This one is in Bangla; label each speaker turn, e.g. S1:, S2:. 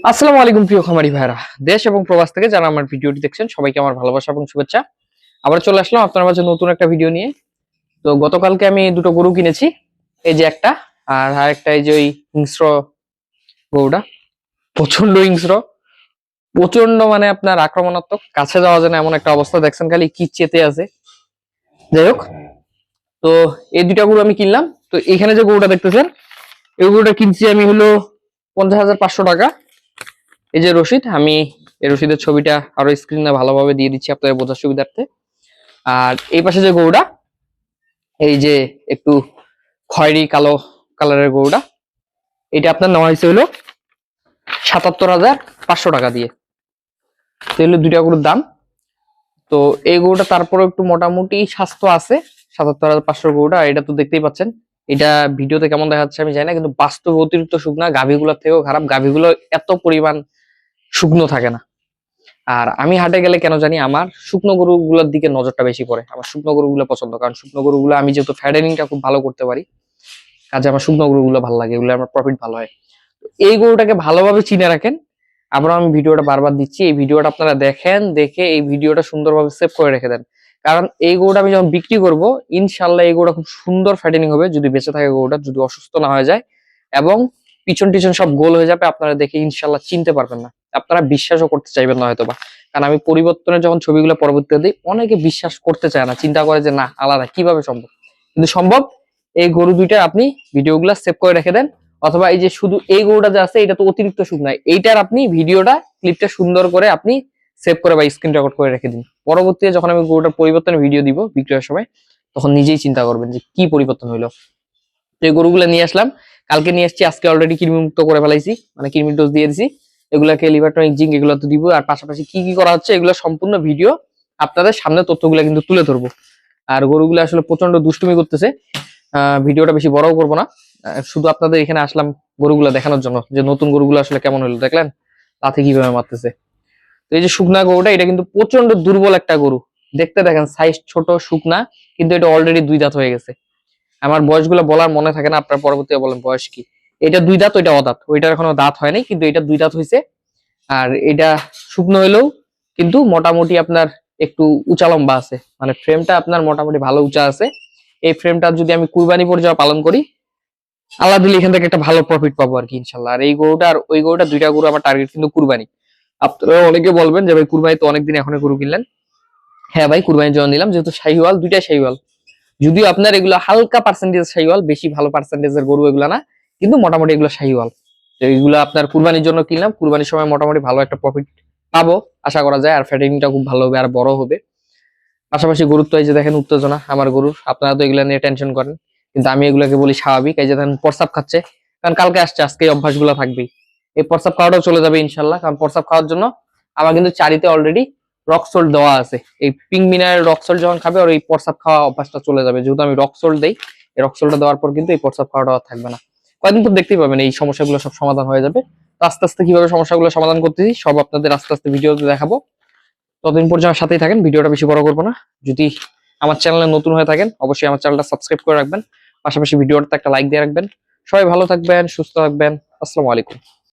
S1: আসসালামু আলাইকুম প্রিয় খামারি ভাইরা, দেশ এবং প্রবাস থেকে যারা আমার ভিডিওটি দেখছেন সবাইকে আমার ভালোবাসা এবং শুভেচ্ছা। আবার চলে আসলাম আপনার মাঝে নতুন একটা ভিডিও নিয়ে। তো গতকালকে আমি দুটো গরু কিনেছি, এই যে একটা আর আরেকটা, এই যে ওই হিংস্র গরুটা, প্রচন্ড হিংস্র, প্রচন্ড মানে আপনার আক্রমণাত্মক, কাছে যাওয়া যায় না এমন একটা অবস্থা। দেখছেন খালি কি চেতে আছে। যাই হোক, তো এই দুইটা গরু আমি কিনলাম। তো এখানে যে গরুটা দেখতেছেন, এই গরুটা কিনছি আমি হলো 50,500 টাকা। এই যে রসিদ, আমি এই রসিদের ছবিটা আরো স্ক্রিনে ভালোভাবে দিয়ে দিচ্ছি আপনাদের বোঝার সুবিধার্থে। আর এই পাশে যে গরুটা, এই যে একটু খয়েরি কালো কালারের গরুটা, এটা আপনার নেওয়া হয়েছে হলো 77,500 টাকা দিয়ে। তো হলো দুইটা গরুর দাম। তো এই গরুটা তারপরে একটু মোটামুটি স্বাস্থ্য আছে। 77,500 গরুটা, এটা তো দেখতেই পাচ্ছেন। এটা ভিডিওতে কেমন দেখা যাচ্ছে আমি জানি না, কিন্তু বাস্তবে অতিরিক্ত শুকনা, গাভীগুলোর থেকেও খারাপ। গাভীগুলো এত পরিমাণ শুকনো থাকে না। আর আমি হাটে গেলে কেন জানি আমার শুকনো গরুগুলোর দিকে নজরটা বেশি পড়ে। আমার শুকনো গরুগুলো পছন্দ, কারণ শুকনো গরুগুলো আমি যেহেতু ফ্যাটেনিংটা খুব ভালো করতে পারি, কাজে আমার শুকনো গরুগুলো ভালো লাগে, এগুলো আমার প্রফিট ভালো হয়। তো এই গরুটাকে ভালোভাবে চিনে রাখেন। আবার আমি ভিডিওটা বারবার দিচ্ছি, এই ভিডিওটা আপনারা দেখেন, দেখে এই ভিডিওটা সুন্দরভাবে সেভ করে রেখে দেন। কারণ এই গরুটা আমি যখন বিক্রি করব, ইনশাল্লাহ এই গরুটা খুব সুন্দর ফ্যাটেনিং হবে যদি বেঁচে থাকে গরুটা, যদি অসুস্থ না হয়ে যায় এবং পিছন টিছন সব গোল হয়ে যাবে, আপনারা দেখে ইনশাল্লাহ চিনতে পারবেন না, আপনারা বিশ্বাসও করতে চাইবেন না হয়তো বা। কারণ আমি পরিবর্তনের যখন ছবিগুলো পরবর্তীতে দিই, অনেকে বিশ্বাস করতে চায় না, চিন্তা করে যে না আলাদা, কিভাবে সম্ভব? কিন্তু সম্ভব। এই গরু দুইটা আপনি ভিডিওগুলো সেভ করে রেখে দেন, অথবা এই যে শুধু এই গরুটা যে আছে, এটা তো অতিরিক্ত শুকনায়, এইটার আপনি ভিডিওটা ক্লিপটা সুন্দর করে আপনি সেভ করে বা স্ক্রিন রেকর্ড করে রেখে দিন। পরবর্তীতে যখন আমি গরুটার পরিবর্তনের ভিডিও দিব বিক্রয়ের সময়, তখন নিজেই চিন্তা করবেন যে কি পরিবর্তন হইলো। তো এই গরুগুলো নিয়ে আসলাম, কালকে নিয়ে আসছি, আজকে অলরেডি কৃমি মুক্ত করে ফেলাইছি, মানে কৃমির ডোজ দিয়ে দিছি। এগুলাকে লিভার টনিক, জিঙ্ক এগুলো তো দিব, আর পাশাপাশি কি কি করা হচ্ছে এগুলো সম্পূর্ণ ভিডিও আপনাদের সামনে তথ্যগুলো কিন্তু তুলে ধরবো। আর গরুগুলো আসলে প্রচন্ড দুষ্টুমি করতেছে। ভিডিওটা বেশি বড়ও করবো না, শুধু আপনাদের এখানে আসলাম গরুগুলো দেখানোর জন্য যে নতুন গরুগুলো আসলে কেমন হলো। দেখলেন লাথি কিভাবে মারতেছে। তো এই যে শুকনা গরুটা, এটা কিন্তু প্রচন্ড দুর্বল একটা গরু। দেখতে দেখেন সাইজ ছোট, শুকনা, কিন্তু এটা অলরেডি 2 দাঁত হয়ে গেছে। আমার বয়সগুলো বলার মনে থাকে না, আপনার পরবর্তীতে বলেন বয়স কি। এটা 2 দাঁত, ওইটা অদাঁত, ওইটার এখনো দাঁত হয় নাই, কিন্তু এটা 2 দাঁত হয়েছে। আর এটা শুকনো হইলেও কিন্তু মোটামুটি আপনার একটু উঁচা লম্বা আছে, মানে ফ্রেমটা আপনার মোটামুটি ভালো উঁচা আছে। এই ফ্রেমটা যদি আমি কুরবানি পর্যায়ে পালন করি, আল্লাহ দিলে এখান থেকে একটা ভালো প্রফিট পাবো আর কি ইনশাল্লাহ। আর এই গরুটা আর ওই গরুটা, দুইটা গরু আমার টার্গেট কিন্তু কুরবানি। আপনারা অনেকে বলবেন যে ভাই কুরবানি তো অনেকদিন এখন গরু কিনলেন। হ্যাঁ ভাই, কুরবানির জন্য নিলাম, যেহেতু শাহিওয়াল, দুইটাই শাহিওয়াল। যদিও আপনার এগুলো হালকা পার্সেন্টেজ শাহিওয়াল, বেশি ভালো পার্সেন্টেজের গরু এগুলা না, কিন্তু মোটামুটি এগুলো শাহিওয়াল। তো এগুলো আপনার কুরবানির জন্য কিনলাম, কুরবানির সময় মোটামুটি ভালো একটা প্রফিট পাবো আশা করা যায়। আর ফ্যাটিংটা খুব ভালো হবে আর বড় হবে। পাশাপাশি গুরুত্ব, এই যে দেখেন উত্তেজনা আমার গরুর, আপনারা তো এগুলো নিয়ে টেনশন করেন, কিন্তু আমি এগুলোকে বলি স্বাভাবিক। এই যে দেখেন প্রস্রাব খাচ্ছে, কারণ কালকে আসছে, আজকে এই অভ্যাসগুলো থাকবেই। এই প্রস্রাব খাওয়াটাও চলে যাবে ইনশাল্লাহ, কারণ প্রস্রাব খাওয়ার জন্য আমার কিন্তু চারিতে অলরেডি রক সোল্ট দেওয়া আছে। এই পিঙ্ক মিনারের রক সোল্ট যখন খাবে, আর এই প্রস্রাব খাওয়া অভ্যাসটা চলে যাবে, যেহেতু আমি রক সোল্ট দেই। এই রক সোল্টটা দেওয়ার পর কিন্তু এই প্রস্রাব খাওয়াটা আর থাকবে না। কয়েকদিন পর দেখতেই পাবেন এই সমস্যাগুলো সব সমাধান হয়ে যাবে। তো আস্তে আস্তে কিভাবে সমস্যাগুলো সমাধান করতেছি সব আপনাদের আস্তে আস্তে ভিডিওতে দেখাবো। ততদিন পর্যন্ত আমার সাথেই থাকেন, ভিডিওটা বেশি বড় করবো না। যদি আমার চ্যানেলে নতুন হয়ে থাকেন, অবশ্যই আমার চ্যানেলটা সাবস্ক্রাইব করে রাখবেন, পাশাপাশি ভিডিওটাতে একটা লাইক দিয়ে রাখবেন। সবাই ভালো থাকবেন, সুস্থ থাকবেন। আসসালামু আলাইকুম।